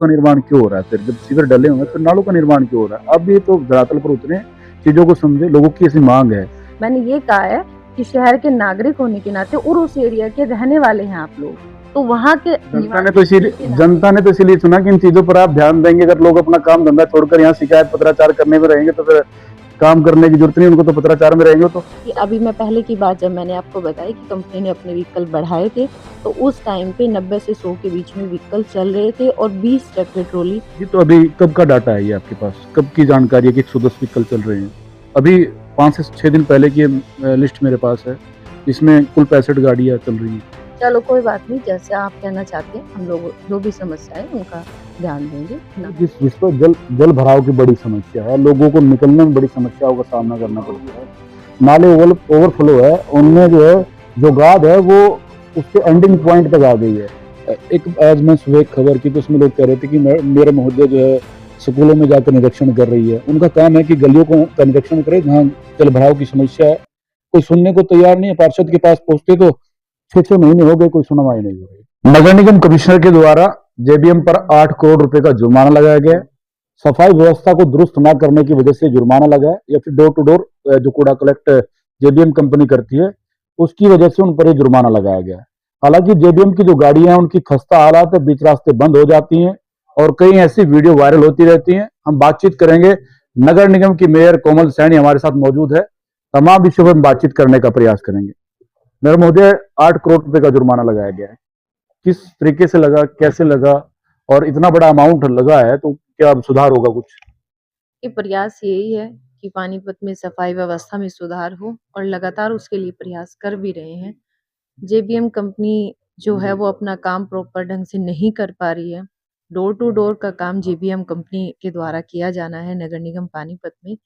का निर्माण क्यों हो रहा है? फिर जब सीवर डले होंगे फिर नालों का निर्माण क्यों हो रहा है? अब ये तो धरातल पर उतरे, चीजों को समझे, लोगों की ऐसी मांग है। मैंने ये कहा है कि शहर के नागरिक होने के नाते और उस एरिया के रहने वाले हैं आप लोग, तो वहाँ के जनता ने तो इसीलिए चुना कि इन चीजों पर आप ध्यान देंगे। अगर लोग अपना काम धंधा छोड़कर यहाँ शिकायत पत्राचार करने में रहेंगे तो फिर काम करने की जरूरत नहीं, उनको तो पत्राचार में रहेंगे। तो अभी मैं पहले की बात जब मैंने आपको बताई कि कंपनी ने अपने व्हीकल बढ़ाए थे, तो उस टाइम पे 90 से 100 के बीच में व्हीकल चल रहे थे और 20 ट्रैक्टर ट्रॉली। जी, तो अभी कब का डाटा है ये आपके पास? कब की जानकारी है कि 110 व्हीकल चल रहे हैं? अभी 5 से 6 दिन पहले की लिस्ट मेरे पास है, इसमें कुल 65 गाड़ियां चल रही हैं। चलो कोई बात नहीं, जैसे आप कहना चाहते हैं हम लोग जो भी समस्या है उनका ध्यान देंगे ना। जिस पर जल भराव की बड़ी समस्या है, लोगों को निकलने में बड़ी समस्याओं का सामना करना पड़ता है। नाले ओवरफ्लो है, उनमें जो है जो गाद है वो उसके एंडिंग पॉइंट तक आ गई है। एक आज मैं सुबह एक खबर की तो उसमें लोग कह रहे थे कि मेरा महोदय जो है स्कूलों में जाकर निरीक्षण कर रही है। उनका काम है कि गलियों का निरीक्षण करे जहाँ जल भराव की समस्या है। कोई सुनने को तैयार नहीं है। पार्षद के पास पहुंचते तो 6-6 महीने हो गए, कोई सुनवाई नहीं हो रही। नगर निगम कमिश्नर के द्वारा जेबीएम पर 8 करोड़ रुपए का जुर्माना लगाया गया। सफाई व्यवस्था को दुरुस्त न करने की वजह से जुर्माना लगा है, या फिर डोर टू डोर जो कूड़ा कलेक्ट जेबीएम कंपनी करती है उसकी वजह से उन पर जुर्माना लगाया गया है। हालांकि जेबीएम की जो गाड़ियां हैं उनकी खस्ता हालात है, बीच रास्ते बंद हो जाती हैं और कई ऐसी वीडियो वायरल होती रहती हैं। हम बातचीत करेंगे, नगर निगम की मेयर कोमल सैनी हमारे साथ मौजूद है, तमाम विषयों पर बातचीत करने का प्रयास करेंगे। मेरे महोदय, 8 करोड़ रुपए का जुर्माना लगाया गया है, किस तरीके से लगा, कैसे लगा, और इतना बड़ा अमाउंट लगा है तो क्या अब सुधार होगा कुछ? ये प्रयास यही है कि पानीपत में सफाई व्यवस्था में सुधार हो और लगातार उसके लिए प्रयास कर भी रहे हैं। जेबीएम कंपनी जो है वो अपना काम प्रॉपर ढंग से नहीं कर पा रही है। डोर टू डोर का काम जेबीएम कंपनी के द्वारा किया जाना है नगर निगम पानीपत में,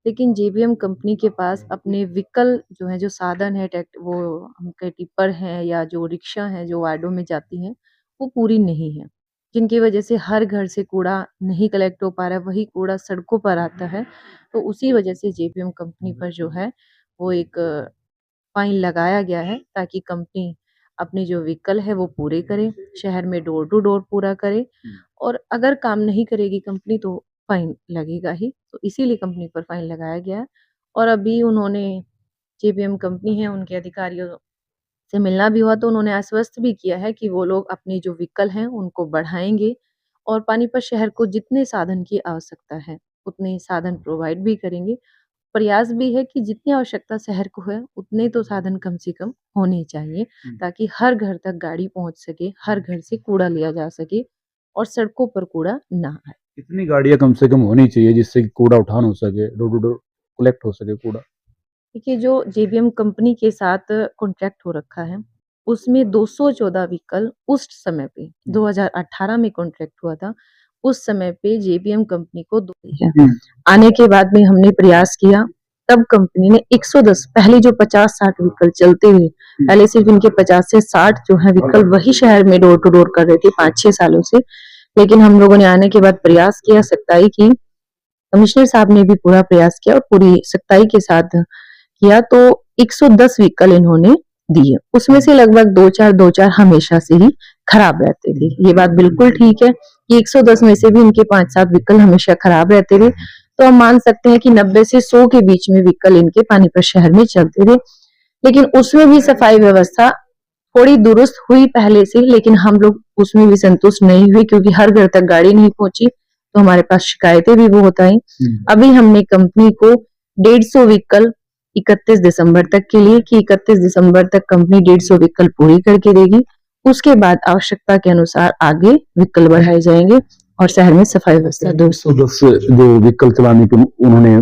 लेकिन जेबीएम कंपनी के पास अपने व्हीकल जो है, जो साधन है, वो उनके टिप्पर हैं या जो रिक्शा हैं जो वार्डों में जाती हैं, वो पूरी नहीं है, जिनकी वजह से हर घर से कूड़ा नहीं कलेक्ट हो पा रहा है, वही कूड़ा सड़कों पर आता है। तो उसी वजह से जेबीएम कंपनी पर जो है वो एक फाइन लगाया गया है, ताकि कंपनी अपने जो व्हीकल है वो पूरे करे, शहर में डोर टू डोर पूरा करे, और अगर काम नहीं करेगी कंपनी तो फाइन लगेगा ही। तो इसीलिए कंपनी पर फाइन लगाया गया है। और अभी उन्होंने, जेबीएम कंपनी है, उनके अधिकारियों से मिलना भी हुआ तो उन्होंने आश्वस्त भी किया है कि वो लोग अपने जो व्हीकल हैं उनको बढ़ाएँगे और पानीपत शहर को जितने साधन की आवश्यकता है, उतने साधन प्रोवाइड भी करेंगे। प्रयास भी है कि जितनी आवश्यकता शहर को है, उतने तो साधन कम से कम होने चाहिए, ताकि हर घर तक गाड़ी पहुँच सके, हर घर से कूड़ा लिया जा सके और सड़कों पर कूड़ा ना आए। कितनी गाड़ियां कम से कम होनी चाहिए जिससे कि कूड़ा उठान हो सके, डोर टू डोर कलेक्ट हो सके कूड़ा? देखिए, जो जेबीएम कंपनी के साथ कॉन्ट्रैक्ट हो रखा है, उसमें 214 व्हीकल उस समय पे 2018 में कॉन्ट्रैक्ट हुआ था, उस समय पे जेबीएम कंपनी को दो है। आने के बाद में हमने प्रयास किया, तब कंपनी ने 110, पहले जो 50-60 व्हीकल चलते हुए, पहले सिर्फ इनके 50 से 60 जो है व्हीकल वही शहर में डोर टू डोर कर रहे थे 5-6 सालों से। लेकिन हम लोगों ने आने के बाद प्रयास किया, सख्ताई की, कमिश्नर साहब ने भी पूरा प्रयास किया और पूरी सख्ताई के साथ किया, तो 110 व्हीकल इन्होंने दिए। उसमें से लगभग 2-4 हमेशा से ही खराब रहते थे। ये बात बिल्कुल ठीक है कि 110 में से भी इनके 5-7 व्हीकल हमेशा खराब रहते थे। तो हम मान सकते हैं कि 90 से 100 के बीच में व्हीकल इनके पानीपत शहर में चलते थे। लेकिन उसमें भी सफाई व्यवस्था थोड़ी दुरुस्त हुई पहले से, लेकिन हम लोग उसमें भी संतुष्ट नहीं हुए क्योंकि हर घर तक गाड़ी नहीं पहुंची, तो हमारे पास शिकायतें भी बहुत आई। अभी हमने कंपनी को 150 व्हीकल 31 दिसंबर तक के लिए कि 31 दिसंबर तक कंपनी 150 व्हीकल पूरी करके देगी। उसके बाद आवश्यकता के अनुसार आगे व्हीकल बढ़ाए जाएंगे और शहर में सफाई व्यवस्था 210 जो व्हीकल चलाने के उन्होंने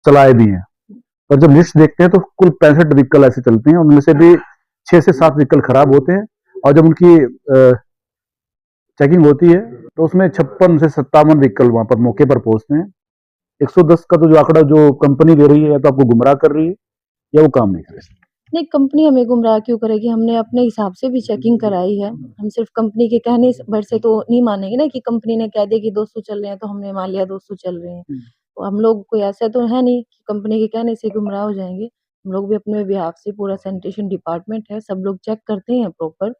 चलाए भी हैं, और जब लिस्ट देखते हैं तो कुल 65 व्हीकल ऐसे चलते हैं, उनमें से भी 6 से 7 व्हीकल खराब होते हैं। और जब उनकी चेकिंग होती है तो उसमें 56 से 57 व्हीकल वहां पर मौके पर पहुंचते हैं। 110 का तो जो आंकड़ा जो कंपनी दे रही है तो आपको गुमराह कर रही है या वो काम नहीं कर रही? नहीं, कंपनी हमें गुमराह क्यों करेगी? हमने अपने हिसाब से भी चेकिंग कराई है। हम सिर्फ कंपनी के कहने भर से तो नहीं मानेंगे ना कि कंपनी ने कह दिया कि 200 चल रहे हैं तो हमने मान लिया 200 चल रहे हैं। तो हम लोग कोई ऐसा तो है नहीं कि कंपनी के कहने से गुमराह हो जाएंगे। हम लोग भी अपने बिहाफ से, पूरा सैनिटेशन डिपार्टमेंट है, सब लोग चेक करते हैं प्रॉपर।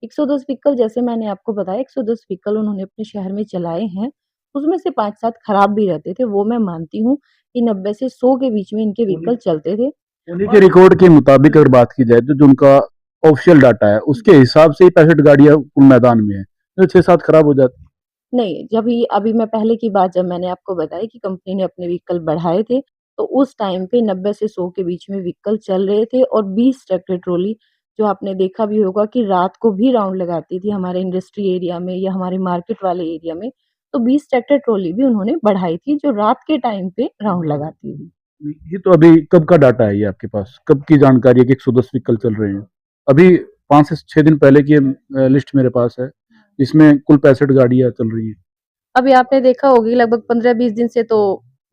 110 व्हीकल जैसे मैंने आपको बताया 110 व्हीकल उन्होंने अपने शहर में चलाए हैं, उसमें से 5-7 खराब भी रहते थे, वो मैं मानती हूँ कि 90 से 100 के बीच में इनके व्हीकल चलते थे। उन्हीं के रिकॉर्ड के मुताबिक अगर बात की जाए तो जो उनका ऑफिशियल डाटा है उसके हिसाब से ही 65 गाड़ियां कुल मैदान में है, जो 6-7 खराब हो जाती। नहीं, जब ये अभी मैं पहले की बात जब मैंने आपको बताई कि कंपनी ने अपने व्हीकल बढ़ाए थे, तो उस टाइम पे 90 से 100 के बीच में व्हीकल चल रहे थे और 20 ट्रैक्टर ट्रॉली जो आपने देखा भी होगा कि रात को भी राउंड लगाती थी हमारे इंडस्ट्री एरिया में या हमारे मार्केट वाले एरिया में, तो 20 ट्रैक्टर ट्रॉली भी उन्होंने बढ़ाई थी जो रात के टाइम पे राउंड लगाती थी। ये तो अभी कब का डाटा है ये आपके पास? कब की जानकारी है कि 110 व्हीकल चल रहे हैं? अभी 5 से 6 दिन पहले की लिस्ट मेरे पास है, जिसमें कुल 65 गाड़ियाँ चल रही हैं। अभी आपने देखा होगी लगभग 15-20 दिन से तो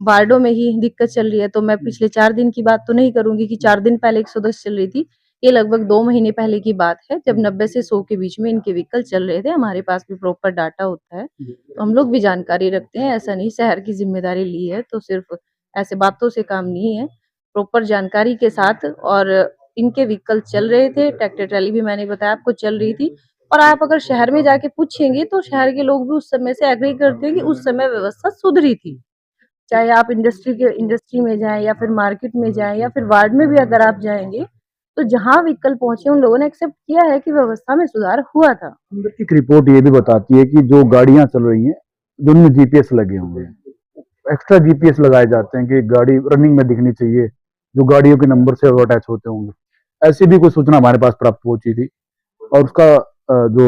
वार्डों में ही दिक्कत चल रही है, तो मैं पिछले 4 दिन की बात तो नहीं करूँगी कि 4 दिन पहले 110 चल रही थी। ये लगभग 2 महीने पहले की बात है, जब 90 से 100 के बीच में इनके व्हीकल चल रहे थे। हमारे पास भी प्रॉपर डाटा होता है, तो हम लोग भी जानकारी रखते हैं। ऐसा नहीं शहर की ज़िम्मेदारी ली है, तो सिर्फ़ ऐसे बातों से काम नहीं है। प्रॉपर जानकारी के साथ और इनके व्हीकल चल रहे थे, ट्रैक्टर ट्रॉली भी मैंने बताया आपको चल रही थी। और आप अगर शहर में जाके पूछेंगे तो शहर के लोग भी उस समय से एग्री करते हैं कि उस समय व्यवस्था सुधरी थी। चाहे आप इंडस्ट्री में जाएँ या फिर मार्केट में जाएँ या फिर वार्ड में भी अगर आप जाएँगे, तो जहाँ व्हीकल पहुँचे उन लोगों ने एक्सेप्ट किया है कि व्यवस्था में सुधार हुआ था। एक रिपोर्ट ये भी बताती है कि जो गाड़ियाँ चल रही हैं, जो उनमें जीपीएस लगे हुए हैं, एक्स्ट्रा जीपीएस लगाए जाते हैं कि गाड़ी रनिंग में दिखनी चाहिए, जो गाड़ियों के नंबर से वो अटैच होते होंगे। ऐसी भी कोई सूचना हमारे पास प्राप्त पहुंची थी और उसका जो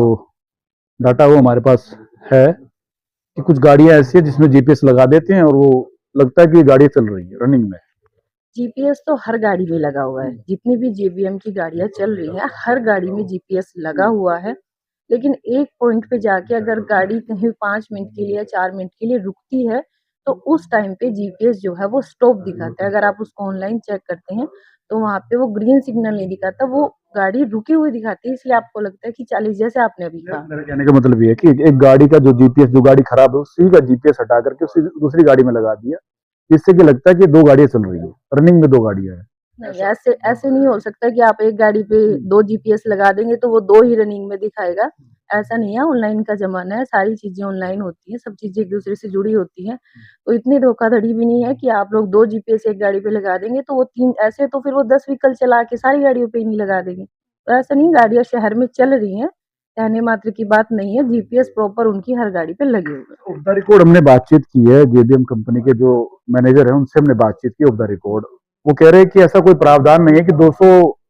डाटा वो हमारे पास है कि कुछ गाड़ियां ऐसी है जिसमें जीपीएस लगा देते हैं और वो लगता है कि ये गाड़ी चल रही है रनिंग में। जीपीएस तो हर गाड़ी में लगा हुआ है। जितनी भी जेबीएम की गाड़ियाँ चल रही हैं, हर गाड़ी में जीपीएस लगा हुआ है। लेकिन एक पॉइंट पे जाके अगर गाड़ी कहीं 5 मिनट के लिए या 4 मिनट के लिए रुकती है, तो उस टाइम पे जीपीएस जो है वो स्टॉप दिखाता है। अगर आप उसको ऑनलाइन चेक करते हैं, तो वहाँ पे वो ग्रीन सिग्नल नहीं दिखाता, वो गाड़ी रुकी हुई दिखाती है, इसलिए आपको लगता है कि 40 जैसे आपने अभी कहा। मेरे कहने का मतलब ये है कि एक गाड़ी का जो जीपीएस, जो गाड़ी खराब है उसी का जीपीएस हटा करके उसी दूसरी गाड़ी में लगा दिया, जिससे कि लगता है कि 2 गाड़ियां चल रही है, रनिंग में 2 गाड़ियां हैं। नहीं, ऐसे ऐसे नहीं हो सकता कि आप एक गाड़ी पे 2 जीपीएस लगा देंगे तो वो 2 ही रनिंग में दिखाएगा। ऐसा नहीं है, ऑनलाइन का ज़माना है, सारी चीज़ें ऑनलाइन होती हैं, सब चीज़ें एक-दूसरे से जुड़ी होती हैं। तो इतनी धोखाधड़ी भी नहीं है कि आप लोग 2 जीपीएस एक गाड़ी पे लगा देंगे तो वो 3 ऐसे तो फिर वो 10 व्हीकल चला के सारी गाड़ियों पे ही नहीं लगा देंगे। तो ऐसा नहीं, गाड़ियाँ शहर में चल रही हैं, कहने मात्र की बात नहीं है, जीपीएस प्रॉपर उनकी हर गाड़ी पे लगे हुए हैं। ऑफ द रिकॉर्ड हमने बातचीत की है, जेबीएम कंपनी के जो मैनेजर है उनसे हमने बातचीत की ऑफ द रिकॉर्ड। वो कह रहे हैं कि ऐसा कोई प्रावधान नहीं है कि 200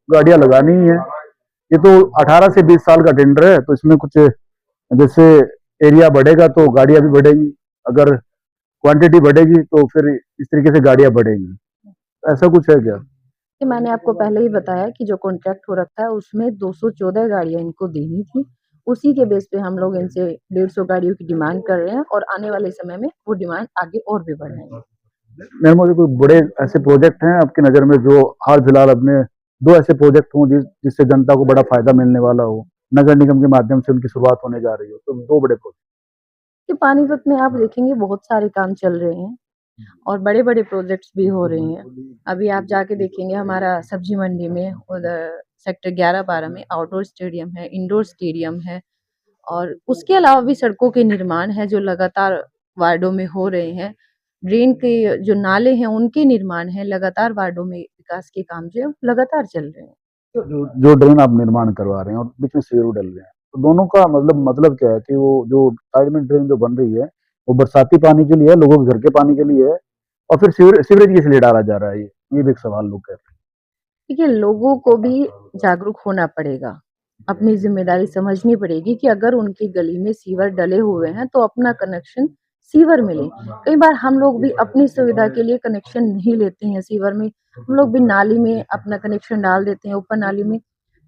गाड़ियां लगानी ही है। ये तो 18 से 20 साल का टेंडर है, तो इसमें कुछ जैसे एरिया बढ़ेगा तो गाड़ियां भी बढ़ेगी, अगर क्वांटिटी बढ़ेगी तो फिर इस तरीके से गाड़ियां बढ़ेंगी। ऐसा कुछ है क्या? कि मैंने आपको पहले ही बताया कि जो कॉन्ट्रैक्ट हो रखा है उसमें 214 गाड़ियाँ इनको देनी थी। उसी के बेस पे हम लोग इनसे 150 गाड़ियों की डिमांड कर रहे हैं और आने वाले समय में वो डिमांड आगे और भी बढ़ाएँगे। मेरे मुझे कोई बड़े ऐसे प्रोजेक्ट हैं आपकी नज़र में जो हाल फिलहाल अपने 2 ऐसे प्रोजेक्ट हों जिससे जनता को बड़ा फायदा मिलने वाला हो, नगर निगम के माध्यम से उनकी शुरुआत होने जा रही हो, तो 2 बड़े प्रोजेक्ट। कि पानीपत में आप देखेंगे बहुत सारे काम चल रहे हैं और बड़े-बड़े प्रोजेक्ट्स भी हो रहे हैं। अभी आप जाके देखेंगे हमारा सब्जी मंडी में उधर सेक्टर 11-12 में आउटडोर स्टेडियम है, इंडोर स्टेडियम है और उसके अलावा भी सड़कों के निर्माण है जो लगातार वार्डों में हो रहे हैं। ड्रेन के जो नाले हैं उनके निर्माण है, लगातार वार्डों में विकास के काम जो है लगातार चल रहे हैं। जो ड्रेन आप निर्माण करवा रहे हैं और बीच में सीवर डल रहे हैं, तो दोनों का मतलब क्या है कि वो जो साइड में ड्रेन जो बन रही है, वो बरसाती पानी के लिए है, लोगों के घर के पानी के लिए है और फिर सीवरेज किस लिए डाला जा रहा है ये भी एक सवाल लोग कर रहे हैं। देखिए, लोगों को भी जागरूक होना पड़ेगा। अपनी ज़िम्मेदारी समझनी पड़ेगी कि अगर उनकी गली में सीवर डले हुए हैं, तो अपना कनेक्शन सीवर में लें। कई बार हम लोग भी अपनी सुविधा के लिए कनेक्शन नहीं लेते हैं सीवर में, हम लोग भी नाली में अपना कनेक्शन डाल देते हैं ऊपर नाली में,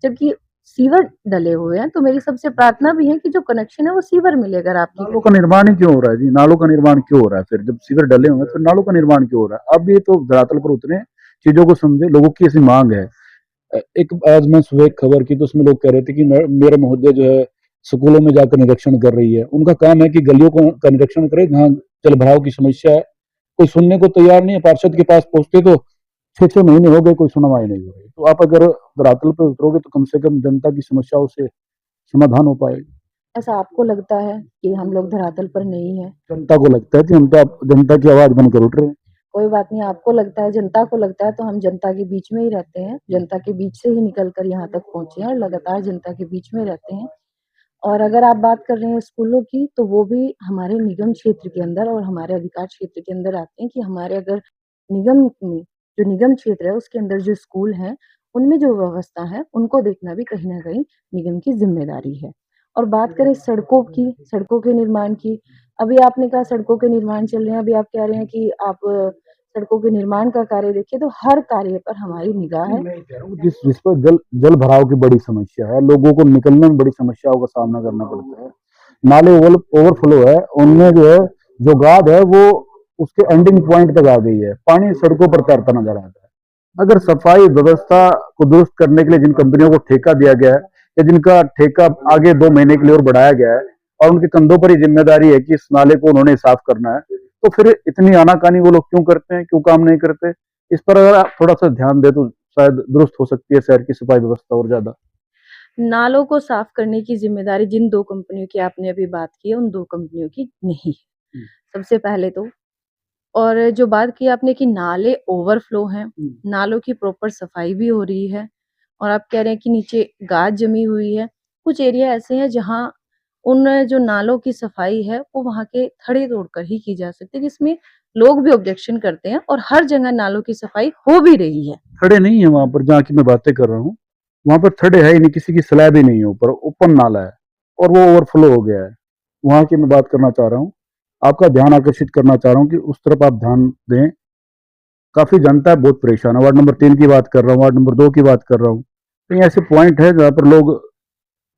जबकि सीवर डले हुए हैं। तो मेरी सबसे प्रार्थना भी है कि जो कनेक्शन है वो सीवर मिले अगर आपकी। नालों का निर्माण ही क्यों हो रहा है जी? नालों का निर्माण क्यों हो रहा है? फिर जब सीवर डले हुए हैं, फिर नालों का निर्माण क्यों हो रहा है? अब ये तो धरातल पर उतरे, चीजों को समझे, लोगों की ऐसी मांग है। एक आज मैं सुबह एक खबर की तो उसमें लोग कह रहे थे कि मेरा महोदय जो है स्कूलों में जाकर निरीक्षण कर रही है। उनका काम है कि गलियों को का निरीक्षण करे जहाँ जल भराव की समस्या है। कोई सुनने को तैयार नहीं है। पार्षद के पास पहुंचते तो 6-6 महीने हो गए, कोई सुनवाई नहीं हो रही। तो आप अगर धरातल पर उतरोगे तो कम से कम जनता की समस्याओं से समाधान हो पाएगा। ऐसा आपको लगता है कि हम लोग धरातल पर नहीं है? जनता को लगता है कि हम तो जनता की आवाज बनकर उठ रहे हैं। कोई बात नहीं, आपको लगता है, जनता को लगता है, तो हम जनता के बीच में ही रहते हैं। जनता के बीच से ही निकल कर यहाँ तक पहुँचे हैं और लगातार जनता के बीच में रहते हैं। और अगर आप बात कर रहे हैं स्कूलों की, तो वो भी हमारे निगम क्षेत्र के अंदर और हमारे अधिकार क्षेत्र के अंदर आते हैं कि हमारे अगर निगम में जो निगम क्षेत्र है, उसके अंदर जो स्कूल हैं, उनमें जो व्यवस्था है, उनको देखना भी कहीं न कहीं निगम की ज़िम्मेदारी है। और बात करें सड़कों की, सड़कों के निर्माण की, अभी आपने कहा सड़कों के निर्माण चल रहे हैं, अभी आप कह रहे हैं कि आप सड़कों के निर्माण का कार्य देखिए, तो हर कार्य पर हमारी निगाह है। मैं कह रहा हूँ जिस पर जल भराव की बड़ी समस्या है, लोगों को निकलने में बड़ी समस्याओं का सामना करना पड़ता है। नाले ओवरफ्लो है, उनमें जो है जो गाद है वो उसके एंडिंग पॉइंट तक आ गई है, पानी सड़कों पर तैरता नजर आता है। अगर सफाई व्यवस्था को दुरुस्त करने के लिए जिन कंपनियों को ठेका दिया गया है या जिनका ठेका आगे 2 महीने के लिए और बढ़ाया गया है और उनके कंधों पर ही जिम्मेदारी है कि इस नाले को उन्होंने साफ करना है, तो फिर इतनी आनाकानी वो लोग क्यों करते हैं, क्यों काम नहीं करते? इस पर अगर आप थोड़ा सा ध्यान दे तो शायद दुरुस्त हो सकती है शहर की सफाई व्यवस्था और ज्यादा। नालों को साफ करने की ज़िम्मेदारी जिन 2 कंपनियों की आपने अभी बात की है, उन 2 कंपनियों की नहीं है, सबसे पहले तो। और जो बात की आपने कि नाले ओवरफ्लो हैं, नालों की प्रॉपर सफाई भी हो रही है और आप कह रहे हैं कि नीचे गाद जमी हुई है। कुछ एरिया ऐसे हैं जहाँ उन जो नालों की सफाई है, वो वहाँ के थड़े तोड़कर ही की जा सकती है, जिसमें लोग भी ऑब्जेक्शन करते हैं और हर जगह नालों की सफाई हो भी रही है। थड़े नहीं है वहां पर जहाँ की मैं बातें कर रहा हूँ, वहां पर थड़े है ही नहीं, किसी की स्लैब ही नहीं है, ऊपर ओपन नाला है और वो ओवरफ्लो हो गया है। वहां की मैं बात करना चाह रहा हूँ, आपका ध्यान आकर्षित करना चाह रहा हूँ कि उस तरफ आप ध्यान दें। काफी जनता है बहुत परेशान है। वार्ड नंबर 3 की बात कर रहा हूँ, वार्ड नंबर 2 की बात कर रहा हूँ। कई ऐसे पॉइंट है जहाँ पर लोग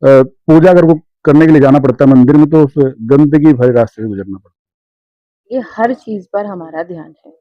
पूजा अगर वो करने के लिए जाना पड़ता है मंदिर में, तो उस गंदगी भरे रास्ते से गुजरना पड़ता ये हर चीज़ पर हमारा ध्यान है।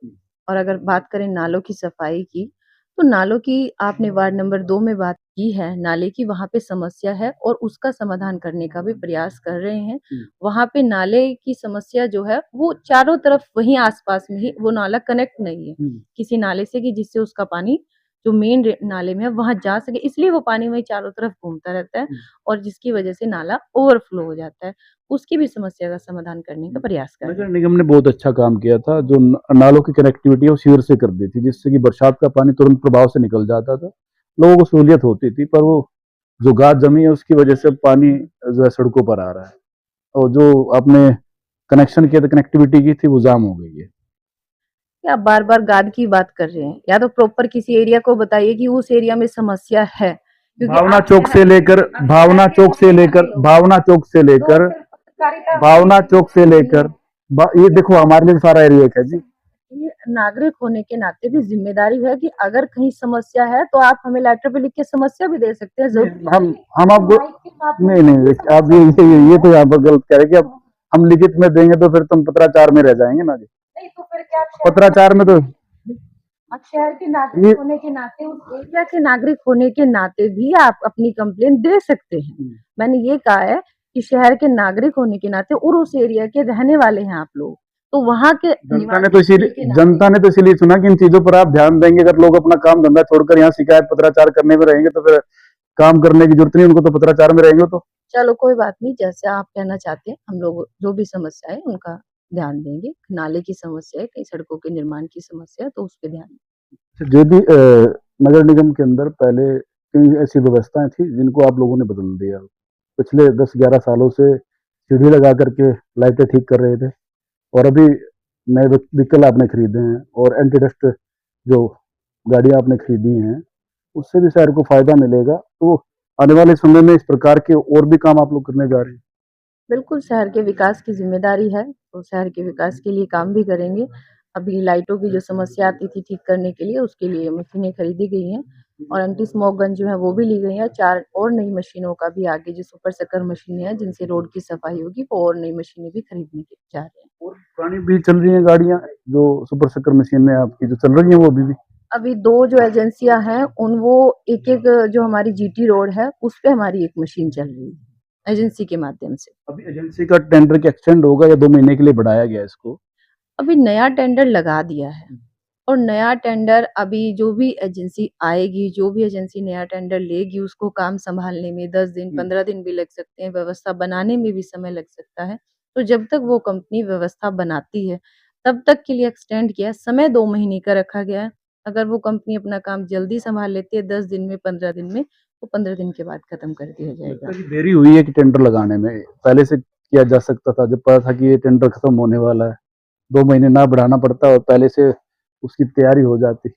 और अगर बात करें नालों की सफाई की, तो नालों की आपने वार्ड नंबर 2 में बात की है, नाले की वहाँ पे समस्या है और उसका समाधान करने का भी प्रयास कर रहे हैं। वहाँ पे नाले की समस्या जो है, वो चारों तरफ वहीं आस-पास में ही वो नाला कनेक्ट नहीं है, है। किसी नाले से कि जिससे उसका पानी जो मेन रे नाले में है, वहाँ जा सके, इसलिए वो पानी वहीं चारों तरफ घूमता रहता है और जिसकी वजह से नाला ओवरफ्लो हो जाता है। उसकी भी समस्या का समाधान करने का प्रयास कर रहे हैं। नगर निगम ने बहुत अच्छा काम किया था, जो नालों की कनेक्टिविटी है वो सीवर से कर दी थी, जिससे कि बरसात का पानी तुरंत प्रभाव से निकल जाता था, लोगों को सहूलियत होती थी। पर वो जो गाद जमी है उसकी वजह से पानी जो है सड़कों पर आ रहा है और जो आपने कनेक्शन किया था, कनेक्टिविटी की थी, वो जाम हो गई है। या आप बार-बार गाद की बात कर रहे हैं, या तो प्रॉपर किसी एरिया को बताइए कि उस एरिया में समस्या है। क्योंकि भावना आप चौक से लेकर भावना चौक से लेकर भावना चौक से लेकर भावना चौक से लेकर ये देखो हमारे लिए सारा एरिया एक है जी। ये नागरिक होने के नाते भी जिम्मेदारी है कि अगर कहीं समस्या है तो आप हमें लेटर पे लिख के समस्या भी दे सकते हैं। जरूर हम आपको नहीं नहीं आप ये तो यहाँ पर गलत कह रहे हैं कि अब हम लिखित में देंगे तो फिर तुम पत्राचार में रह जाएंगे ना जी। नहीं तो फिर क्या पत्राचार में तो आप शहर के नागरिक होने के नाते, उस एरिया के नागरिक होने के नाते भी आप अपनी कंप्लेन दे सकते हैं। मैंने ये कहा है कि शहर के नागरिक होने के नाते और उस एरिया के रहने वाले हैं आप लोग, तो वहाँ के जनता ने तो इसीलिए चुना कि इन चीजों पर आप ध्यान देंगे। अगर लोग अपना काम धंधा छोड़कर यहाँ शिकायत पत्राचार करने में रहेंगे तो फिर काम करने की जरूरत नहीं, उनको तो पत्राचार में रहेंगे। तो चलो कोई बात नहीं, जैसे आप कहना चाहते हैं, हम लोग जो भी समस्या है उनका ध्यान देंगे। नाले की समस्या है, कहीं सड़कों के निर्माण की समस्या है, तो उस पे ध्यान। जो भी नगर निगम के अंदर पहले कई ऐसी व्यवस्थाएं थी जिनको आप लोगों ने बदल दिया। पिछले 10-11 सालों से सीढ़ी लगा करके लाइटें ठीक कर रहे थे और अभी नए व्हीकल आपने खरीदे हैं और एंटी डस्ट जो गाड़ियां आपने खरीदी हैं, उससे भी शहर को फायदा मिलेगा। तो आने वाले समय में इस प्रकार के और भी काम आप लोग करने जा रहे हैं। बिल्कुल, शहर के विकास की ज़िम्मेदारी है, तो शहर के विकास के लिए काम भी करेंगे। अभी लाइटों की जो समस्या आती थी ठीक करने के लिए, उसके लिए मशीनें खरीदी गई हैं और एंटी स्मोक गन जो है वो भी ली गई हैं। 4 और नई मशीनों का भी आगे जो सुपर शक्कर मशीनें हैं, जिनसे रोड की सफाई होगी, वो और नई मशीनें भी खरीदने के जा रहे हैं। और पुरानी भी चल रही हैं गाड़ियां, जो सुपर शक्कर मशीनें आपकी जो चल रही हैं वो अभी भी। अभी 2 जो एजेंसियाँ हैं, उन वो एक-एक जो हमारी जीटी रोड है, उस पे हमारी एक मशीन चल रही है, एजेंसी के माध्यम से। अभी एजेंसी का टेंडर के एक्सटेंड होगा या 2 महीने के लिए बढ़ाया गया इसको? अभी नया टेंडर लगा दिया है। और नया टेंडर अभी जो भी एजेंसी आएगी, जो भी एजेंसी नया टेंडर लेगी, उसको काम सँभालने में 10 दिन, 15 दिन भी लग सकते हैं, व्यवस्था बनाने में भी समय लग सकता है। तो जब तक वो कंपनी व्यवस्था बनाती है, तब तक के लिए एक्सटेंड किया है, समय 2 महीने का रखा गया है। अगर वो कंपनी अपना काम जल्दी सँभाल लेती है 10 दिन में, 15 दिन में, तो 15 दिन के बाद खत्म कर दिया लगता जाएगा। है कि देरी हुई है कि टेंडर लगाने में, पहले से किया जा सकता था, जब पता था कि ये टेंडर खत्म होने वाला है, 2 महीने ना बढ़ाना पड़ता और पहले से उसकी तैयारी हो जाती।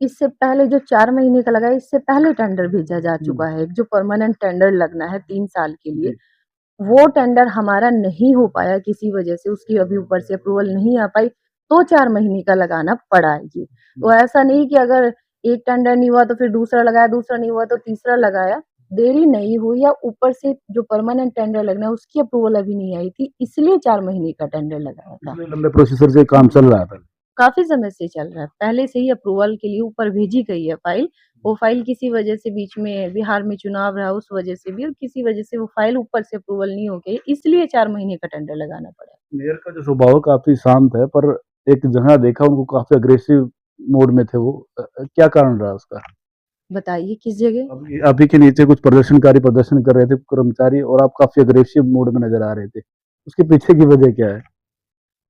इससे पहले जो 4 महीने का लगा है, इससे पहले टेंडर भेजा जा चुका है, जो परमानेंट टेंडर लगना है 3 साल के लिए, जी। वो टेंडर हमारा नहीं हो पाया किसी वजह से, उसकी अभी ऊपर से अप्रूवल नहीं आ पाई, तो 4 महीने का लगाना पड़ा है ये। तो ऐसा नहीं कि अगर एक टेंडर नहीं हुआ तो फिर दूसरा लगाया, दूसरा नहीं हुआ तो तीसरा लगाया, देरी नहीं हुई या ऊपर से जो परमानेंट टेंडर लगना है उसकी अप्रूवल अभी नहीं आई थी, इसलिए 4 महीने का टेंडर लगाया था। इसलिए लंबे प्रोसीजर से काम चल रहा था। काफ़ी समय से चल रहा है, पहले से ही अप्रूवल के लिए ऊपर भेजी गई है फाइल, वो फाइल किसी वजह से बीच में बिहार में चुनाव रहा उस वजह से भी और किसी वजह से वो फाइल ऊपर से अप्रूवल नहीं हो गई, इसलिए 4 महीने का टेंडर लगाना पड़ा। मेयर का जो स्वभाव है काफ़ी शांत है, पर एक जगह देखा उनको काफ़ी अग्रेसिव मोड में थे वो। क्या कारण रहा उसका? बताइए किस जगह? आप ही के नीचे कुछ प्रदर्शनकारी प्रदर्शन कर रहे थे कर्मचारी और आप काफ़ी अग्रेसिव मोड में नज़र आ रहे थे। उसके पीछे की वजह क्या है?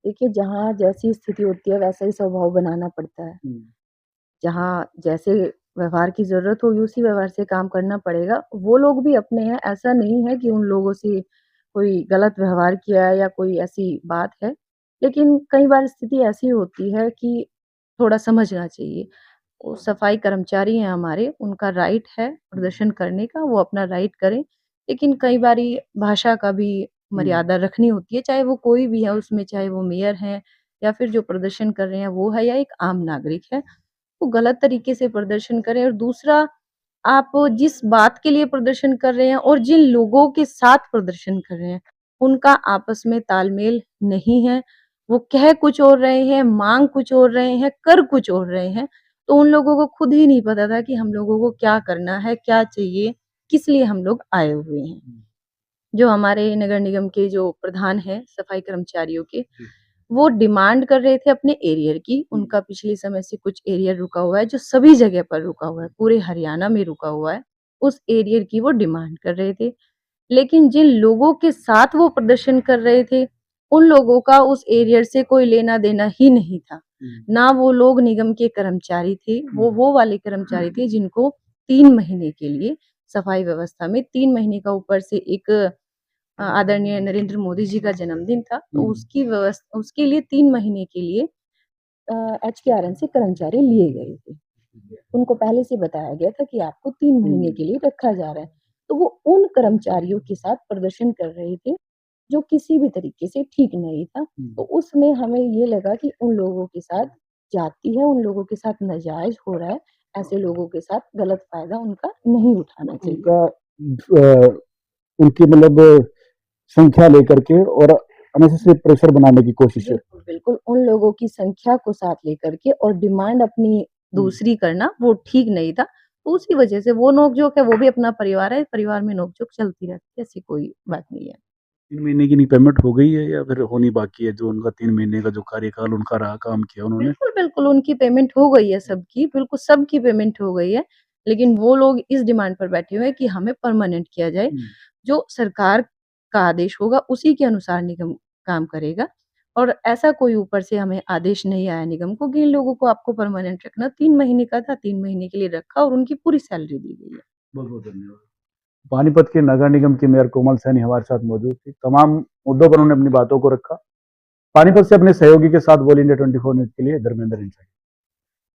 देखिए जहाँ जैसी स्थिति होती है वैसा ही स्वभाव बनाना पड़ता है। हुँ। जहाँ जैसे व्यवहार की ज़रूरत होगी उसी व्यवहार से काम करना पड़ेगा। वो लोग भी अपने हैं, ऐसा नहीं है कि उन लोगों से कोई गलत व्यवहार किया है या कोई ऐसी बात है। लेकिन कई बार स्थिति ऐसी होती है कि थोड़ा समझना चाहिए। वो सफाई कर्मचारी हैं हमारे, उनका राइट है प्रदर्शन करने का, वो अपना राइट करें। लेकिन कई बारी भाषा का भी मर्यादा रखनी होती है, चाहे वो कोई भी है उसमें, चाहे वो मेयर हैं या फिर जो प्रदर्शन कर रहे हैं वो है या एक आम नागरिक है। वो गलत तरीके से प्रदर्शन करें और दूसरा आप जिस बात के लिए प्रदर्शन कर रहे हैं और जिन लोगों के साथ प्रदर्शन कर रहे हैं, उनका आपस में तालमेल नहीं है। वो कह कुछ और रहे हैं, माँग कुछ और रहे हैं, कर कुछ और रहे हैं। तो उन लोगों को खुद ही नहीं पता था कि हम लोगों को क्या करना है, क्या चाहिए, किस लिए हम लोग आए हुए हैं। जो हमारे नगर निगम के जो प्रधान हैं सफाई कर्मचारियों के, वो डिमांड कर रहे थे अपने एरियर की। उनका पिछले समय से कुछ एरियर रुका हुआ है, जो सभी जगह पर रुका हुआ है, पूरे हरियाणा में रुका हुआ है। उस एरियर की वो डिमांड कर रहे थे। लेकिन जिन लोगों के साथ वो प्रदर्शन कर रहे थे, उन लोगों का उस एरियर से कोई लेना-देना ही नहीं था। ना वो लोग निगम के कर्मचारी थे, वो वाले कर्मचारी थे जिनको 3 महीने के लिए सफाई व्यवस्था में 3 महीने का ऊपर से एक आदरणीय नरेंद्र मोदी जी का जन्मदिन था, तो उसके लिए 3 महीने के लिए एचकेआरएन से कर्मचारी लिए गए थे। उनको पहले से बताया गया था कि आपको 3 महीने के लिए रखा जा रहा है। तो वो उन कर्मचारियों के साथ प्रदर्शन कर रहे थे, जो किसी भी तरीके से ठीक नहीं था। तो उसमें हमें ये लगा कि उन लोगों के साथ जाती है, उन लोगों के साथ नाजायज़ हो रहा है, ऐसे लोगों के साथ गलत फ़ायदा उनका नहीं उठाना चाहिए। उनका उनकी मतलब संख्या लेकर के और अननेसेसरी प्रेशर बनाने की कोशिश है। बिल्कुल, बिल्कुल, उन लोगों की संख्या को साथ लेकर के और डिमांड अपनी दूसरी करना वो ठीक नहीं था। तो उसी वजह से वो नोक-झोंक है, वो भी अपना परिवार है, परिवार में नोक-झोंक चलती रहती है, ऐसी कोई बात नहीं है। 3 महीने की नहीं पेमेंट हो गई है या फिर होनी बाकी है? जो उनका 3 महीने का जो कार्यकाल उनका रहा, काम किया उन्होंने? बिल्कुल, बिल्कुल, उनकी पेमेंट हो गई है सबकी, बिल्कुल सबकी पेमेंट हो गई है। लेकिन वो लोग इस डिमांड पर बैठे हुए हैं कि हमें परमानेंट किया जाए। जो सरकार का आदेश होगा उसी के अनुसार निगम काम करेगा और ऐसा कोई ऊपर से हमें आदेश नहीं आया निगम को कि इन लोगों को आपको परमानेंट रखना। 3 महीने का था, 3 महीने के लिए रखा और उनकी पूरी सैलरी दी गई है। बहुत-बहुत धन्यवाद। पानीपत के नगर निगम की मेयर कोमल सैनी हमारे साथ मौजूद थी। तमाम मुद्दों पर उन्होंने अपनी बातों को रखा। पानीपत से अपने सहयोगी के साथ बोल इंडिया 24 न्यूज़ के लिए धर्मेंद्र इंसाई।